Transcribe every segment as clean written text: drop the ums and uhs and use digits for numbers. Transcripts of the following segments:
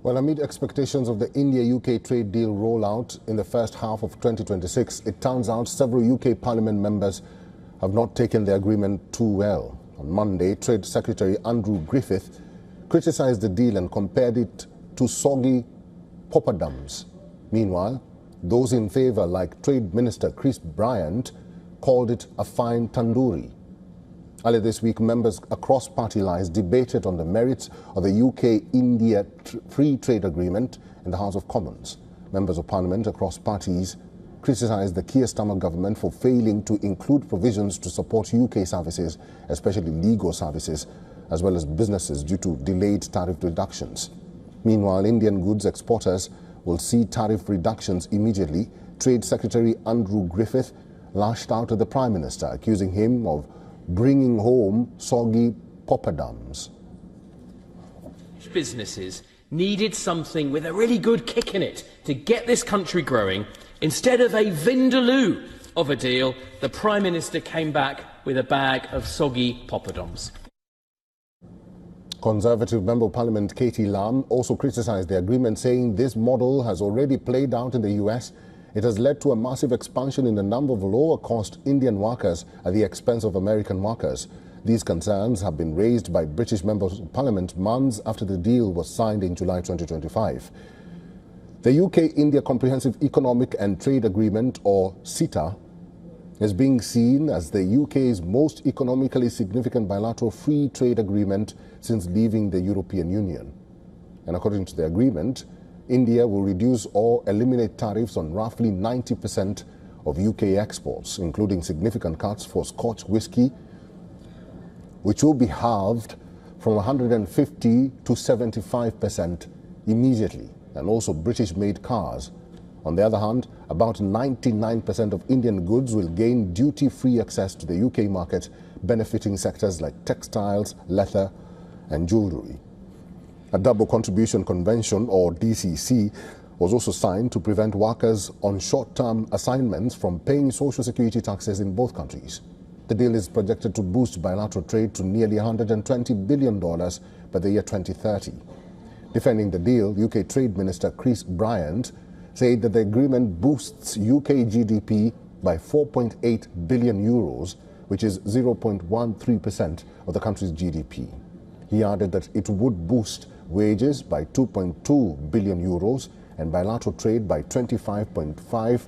Well, amid expectations of the India-UK trade deal rollout in the first half of 2026, it turns out several UK Parliament members have not taken the agreement too well. On Monday, Trade Secretary Andrew Griffith criticised the deal and compared it to soggy poppadoms. Meanwhile, those in favour, like Trade Minister Chris Bryant, called it a fine tandoori. Earlier this week, members across party lines debated on the merits of the UK-India Free Trade Agreement in the House of Commons. Members of Parliament across parties criticised the Keir Starmer government for failing to include provisions to support UK services, especially legal services, as well as businesses due to delayed tariff reductions. Meanwhile, Indian goods exporters will see tariff reductions immediately. Trade Secretary Andrew Griffith lashed out at the Prime Minister, accusing him of bringing home soggy poppadoms. Businesses needed something with a really good kick in it to get this country growing. Instead of a vindaloo of a deal, the Prime Minister came back with a bag of soggy poppadoms. Conservative Member of Parliament Katie Lam also criticised the agreement, saying this model has already played out in the US. It has led to a massive expansion in the number of lower-cost Indian workers at the expense of American workers. These concerns have been raised by British members of Parliament months after the deal was signed in July 2025. The UK-India Comprehensive Economic and Trade Agreement, or CETA, is being seen as the UK's most economically significant bilateral free trade agreement since leaving the European Union. And according to the agreement, India will reduce or eliminate tariffs on roughly 90% of UK exports, including significant cuts for Scotch whisky, which will be halved from 150 to 75% immediately, and also British-made cars. On the other hand, about 99% of Indian goods will gain duty-free access to the UK market, benefiting sectors like textiles, leather, and jewellery. A double contribution convention, or DCC, was also signed to prevent workers on short-term assignments from paying social security taxes in both countries. The deal is projected to boost bilateral trade to nearly $120 billion by the year 2030. Defending the deal, UK Trade Minister Chris Bryant said that the agreement boosts UK GDP by 4.8 billion euros, which is 0.13% of the country's GDP. He added that it would boost wages by 2.2 billion euros and bilateral trade by 25.5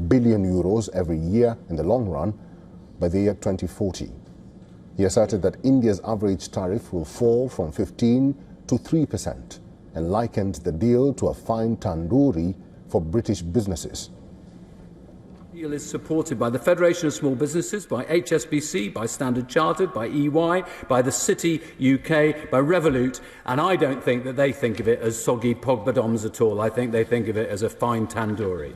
billion euros every year in the long run by the year 2040. He asserted that India's average tariff will fall from 15 to 3% and likened the deal to a fine tandoori for British businesses. The deal is supported by the Federation of Small Businesses, by HSBC, by Standard Chartered, by EY, by the City UK, by Revolut, and I don't think that they think of it as soggy poppadoms at all. I think they think of it as a fine tandoori.